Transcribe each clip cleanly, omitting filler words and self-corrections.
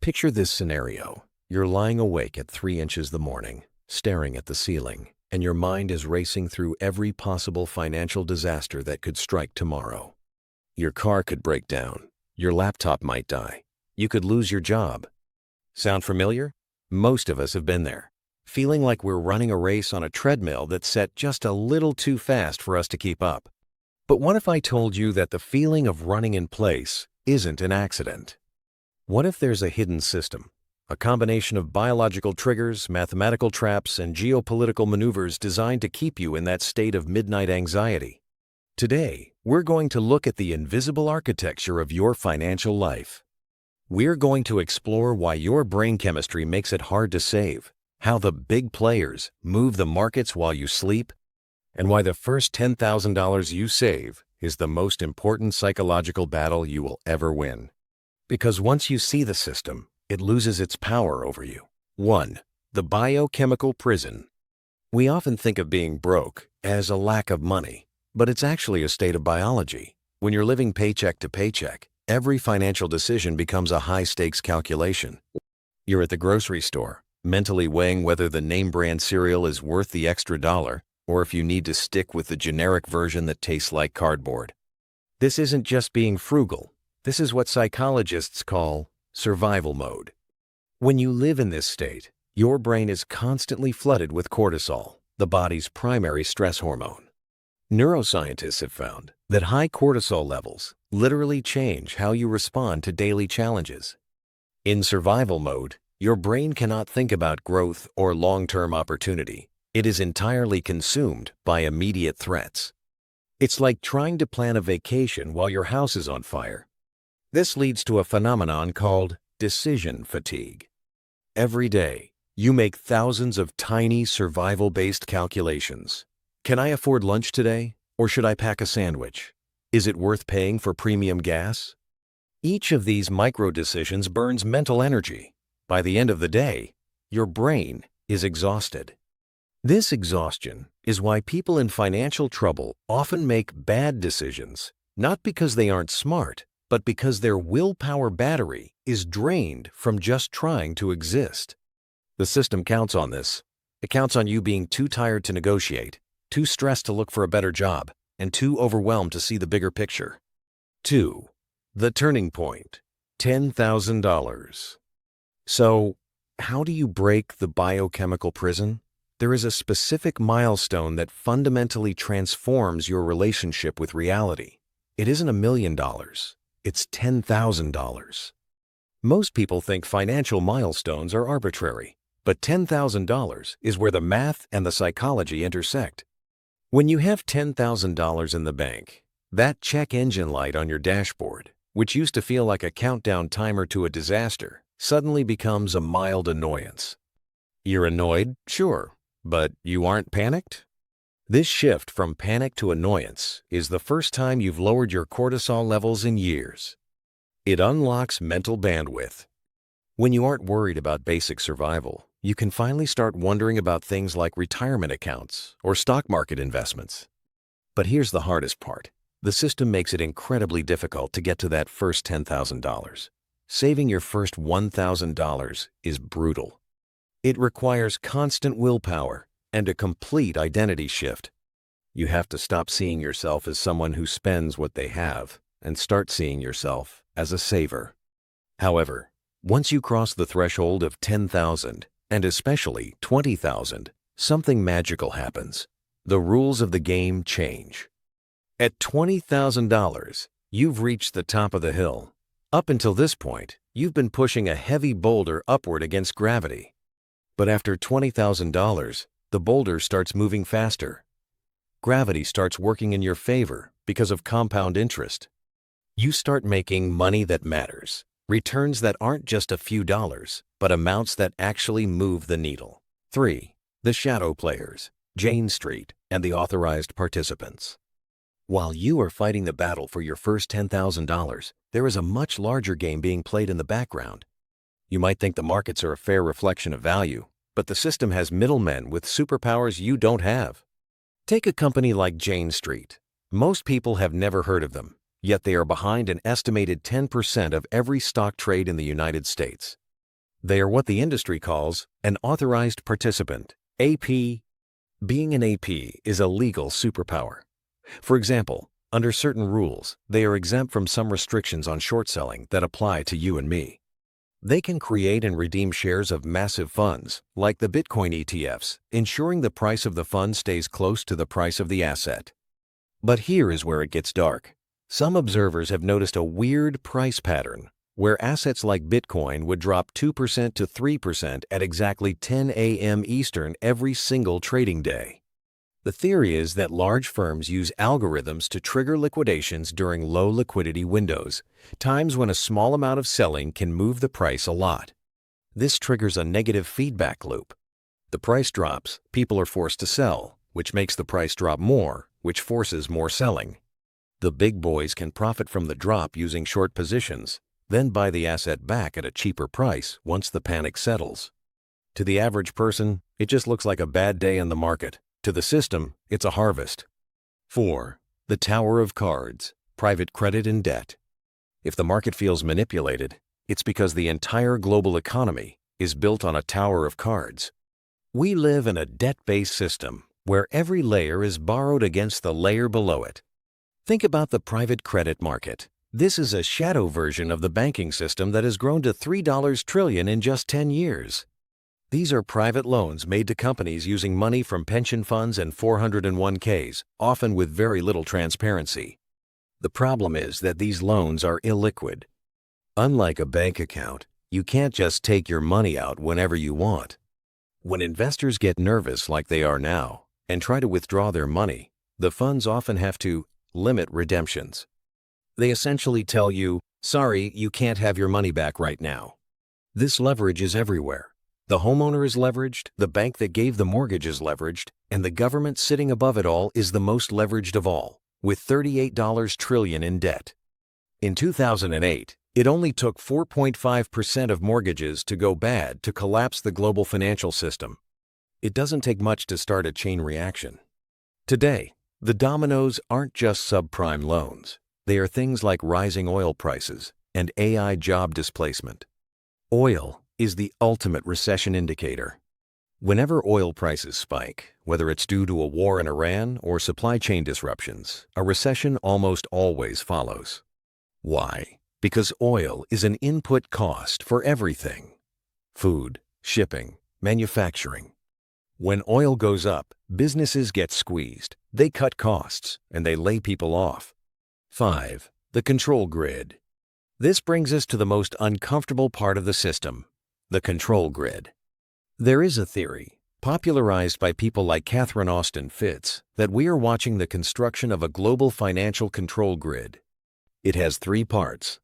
Picture this scenario. You're lying awake at 3 inches the morning, staring at the ceiling, and your mind is racing through every possible financial disaster that could strike tomorrow. Your car could break down. Your laptop might die. You could lose your job. Sound familiar? Most of us have been there, feeling like we're running a race on a treadmill that's set just a little too fast for us to keep up. But what if I told you that the feeling of running in place isn't an accident? What if there's a hidden system, a combination of biological triggers, mathematical traps, and geopolitical maneuvers designed to keep you in that state of midnight anxiety? Today, we're going to look at the invisible architecture of your financial life. We're going to explore why your brain chemistry makes it hard to save, how the big players move the markets while you sleep, and why the first $10,000 you save is the most important psychological battle you will ever win. Because once you see the system, it loses its power over you. 1. The biochemical prison. We often think of being broke as a lack of money, but it's actually a state of biology. When you're living paycheck to paycheck, every financial decision becomes a high-stakes calculation. You're at the grocery store, mentally weighing whether the name-brand cereal is worth the extra dollar, or if you need to stick with the generic version that tastes like cardboard. This isn't just being frugal. This is what psychologists call survival mode. When you live in this state, your brain is constantly flooded with cortisol, the body's primary stress hormone. Neuroscientists have found that high cortisol levels literally change how you respond to daily challenges. In survival mode, your brain cannot think about growth or long-term opportunity. It is entirely consumed by immediate threats. It's like trying to plan a vacation while your house is on fire. This leads to a phenomenon called decision fatigue. Every day, you make thousands of tiny survival-based calculations. Can I afford lunch today, or should I pack a sandwich? Is it worth paying for premium gas? Each of these micro-decisions burns mental energy. By the end of the day, your brain is exhausted. This exhaustion is why people in financial trouble often make bad decisions, not because they aren't smart, but because their willpower battery is drained from just trying to exist. The system counts on this. It counts on you being too tired to negotiate, too stressed to look for a better job, and too overwhelmed to see the bigger picture. 2. The turning point, $10,000. So, how do you break the biochemical prison? There is a specific milestone that fundamentally transforms your relationship with reality. It isn't $1 million. It's $10,000. Most people think financial milestones are arbitrary, but $10,000 is where the math and the psychology intersect. When you have $10,000 in the bank, that check engine light on your dashboard, which used to feel like a countdown timer to a disaster, suddenly becomes a mild annoyance. You're annoyed, sure, but you aren't panicked? This shift from panic to annoyance is the first time you've lowered your cortisol levels in years. It unlocks mental bandwidth. When you aren't worried about basic survival, you can finally start wondering about things like retirement accounts or stock market investments. But here's the hardest part. The system makes it incredibly difficult to get to that first $10,000. Saving your first $1,000 is brutal. It requires constant willpower and a complete identity shift. You have to stop seeing yourself as someone who spends what they have and start seeing yourself as a saver. However, once you cross the threshold of $10,000 and especially $20,000, something magical happens. The rules of the game change. At $20,000, you've reached the top of the hill. Up until this point, you've been pushing a heavy boulder upward against gravity. But after $20,000, the boulder starts moving faster. Gravity starts working in your favor because of compound interest. You start making money that matters, returns that aren't just a few dollars, but amounts that actually move the needle. 3. The shadow players, Jane Street, and the authorized participants. While you are fighting the battle for your first $10,000, there is a much larger game being played in the background. You might think the markets are a fair reflection of value, but the system has middlemen with superpowers you don't have. Take a company like Jane Street. Most people have never heard of them, yet they are behind an estimated 10% of every stock trade in the United States. They are what the industry calls an authorized participant, AP. Being an AP is a legal superpower. For example, under certain rules, they are exempt from some restrictions on short selling that apply to you and me. They can create and redeem shares of massive funds, like the Bitcoin ETFs, ensuring the price of the fund stays close to the price of the asset. But here is where it gets dark. Some observers have noticed a weird price pattern, where assets like Bitcoin would drop 2% to 3% at exactly 10 a.m. Eastern every single trading day. The theory is that large firms use algorithms to trigger liquidations during low liquidity windows, times when a small amount of selling can move the price a lot. This triggers a negative feedback loop. The price drops, people are forced to sell, which makes the price drop more, which forces more selling. The big boys can profit from the drop using short positions, then buy the asset back at a cheaper price once the panic settles. To the average person, it just looks like a bad day in the market. To the system, it's a harvest. 4. The Tower of Cards, private credit and debt. If the market feels manipulated, it's because the entire global economy is built on a tower of cards. We live in a debt-based system where every layer is borrowed against the layer below it. Think about the private credit market. This is a shadow version of the banking system that has grown to $3 trillion in just 10 years. These are private loans made to companies using money from pension funds and 401ks, often with very little transparency. The problem is that these loans are illiquid. Unlike a bank account, you can't just take your money out whenever you want. When investors get nervous like they are now and try to withdraw their money, the funds often have to limit redemptions. They essentially tell you, sorry, you can't have your money back right now. This leverage is everywhere. The homeowner is leveraged, the bank that gave the mortgage is leveraged, and the government sitting above it all is the most leveraged of all, with $38 trillion in debt. In 2008, it only took 4.5% of mortgages to go bad to collapse the global financial system. It doesn't take much to start a chain reaction. Today, the dominoes aren't just subprime loans. They are things like rising oil prices and AI job displacement. Oil is the ultimate recession indicator. Whenever oil prices spike, whether it's due to a war in Iran or supply chain disruptions, a recession almost always follows. Why? Because oil is an input cost for everything: food, shipping, manufacturing. When oil goes up, businesses get squeezed, they cut costs, and they lay people off. 5. The control grid. This brings us to the most uncomfortable part of the system: the control grid. There is a theory, popularized by people like Catherine Austin Fitts, that we are watching the construction of a global financial control grid. It has 3 parts.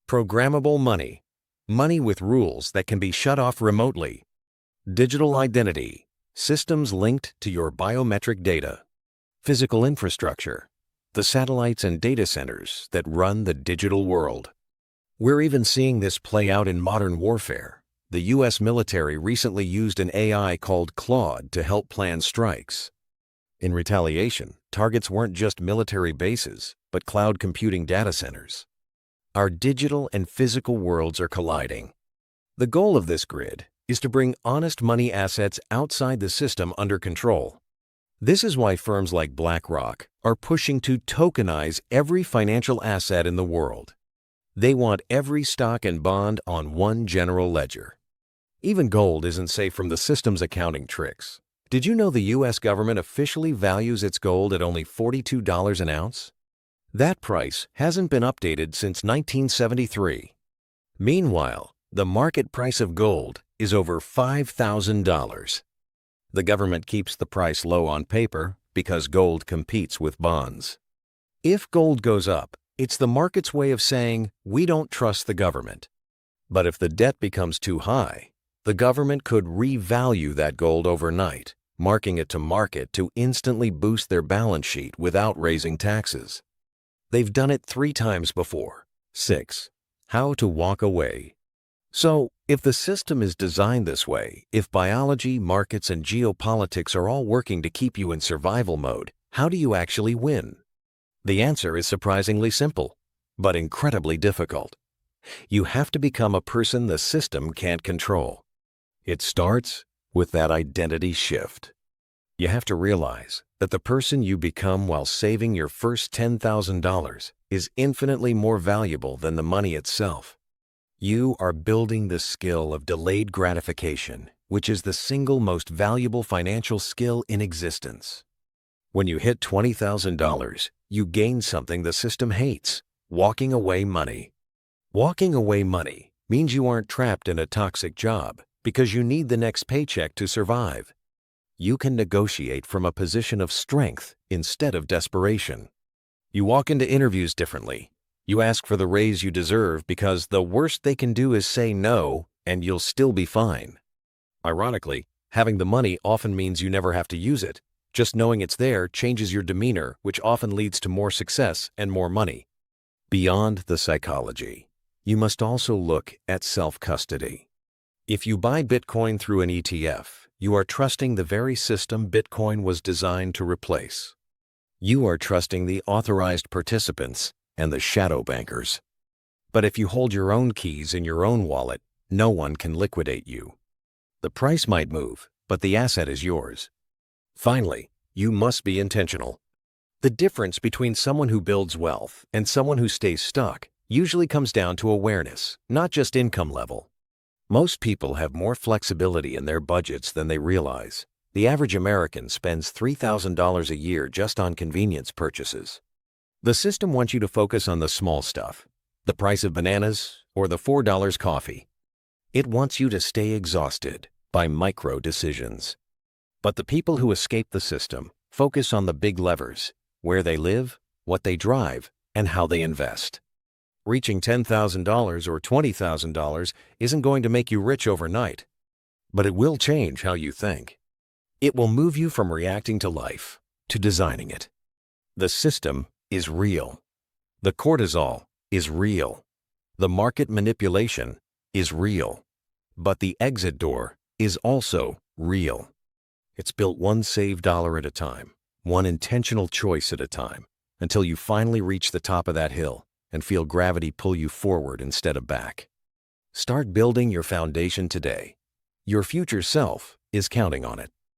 Programmable money, money with rules that can be shut off remotely. Digital identity, systems linked to your biometric data. Physical infrastructure, the satellites and data centers that run the digital world. We're even seeing this play out in modern warfare. The U.S. military recently used an AI called Claude to help plan strikes. In retaliation, targets weren't just military bases, but cloud computing data centers. Our digital and physical worlds are colliding. The goal of this grid is to bring honest money assets outside the system under control. This is why firms like BlackRock are pushing to tokenize every financial asset in the world. They want every stock and bond on one general ledger. Even gold isn't safe from the system's accounting tricks. Did you know the U.S. government officially values its gold at only $42 an ounce? That price hasn't been updated since 1973. Meanwhile, the market price of gold is over $5,000. The government keeps the price low on paper because gold competes with bonds. If gold goes up, it's the market's way of saying, we don't trust the government. But if the debt becomes too high, the government could revalue that gold overnight, marking it to market to instantly boost their balance sheet without raising taxes. They've done it 3 times before. 6. How to walk away. So, if the system is designed this way, if biology, markets, and geopolitics are all working to keep you in survival mode, how do you actually win? The answer is surprisingly simple, but incredibly difficult. You have to become a person the system can't control. It starts with that identity shift. You have to realize that the person you become while saving your first $10,000 is infinitely more valuable than the money itself. You are building the skill of delayed gratification, which is the single most valuable financial skill in existence. When you hit $20,000, you gain something the system hates: walking away money. Walking away money means you aren't trapped in a toxic job because you need the next paycheck to survive. You can negotiate from a position of strength instead of desperation. You walk into interviews differently. You ask for the raise you deserve because the worst they can do is say no, and you'll still be fine. Ironically, having the money often means you never have to use it. Just knowing it's there changes your demeanor, which often leads to more success and more money. Beyond the psychology, you must also look at self-custody. If you buy Bitcoin through an ETF, you are trusting the very system Bitcoin was designed to replace. You are trusting the authorized participants and the shadow bankers. But if you hold your own keys in your own wallet, no one can liquidate you. The price might move, but the asset is yours. Finally, you must be intentional. The difference between someone who builds wealth and someone who stays stuck usually comes down to awareness, not just income level. Most people have more flexibility in their budgets than they realize. The average American spends $3,000 a year just on convenience purchases. The system wants you to focus on the small stuff, the price of bananas or the $4 coffee. It wants you to stay exhausted by micro decisions. But the people who escape the system focus on the big levers: where they live, what they drive, and how they invest. Reaching $10,000 or $20,000 isn't going to make you rich overnight, but it will change how you think. It will move you from reacting to life to designing it. The system is real. The cortisol is real. The market manipulation is real. But the exit door is also real. It's built one saved dollar at a time, one intentional choice at a time, until you finally reach the top of that hill and feel gravity pull you forward instead of back. Start building your foundation today. Your future self is counting on it.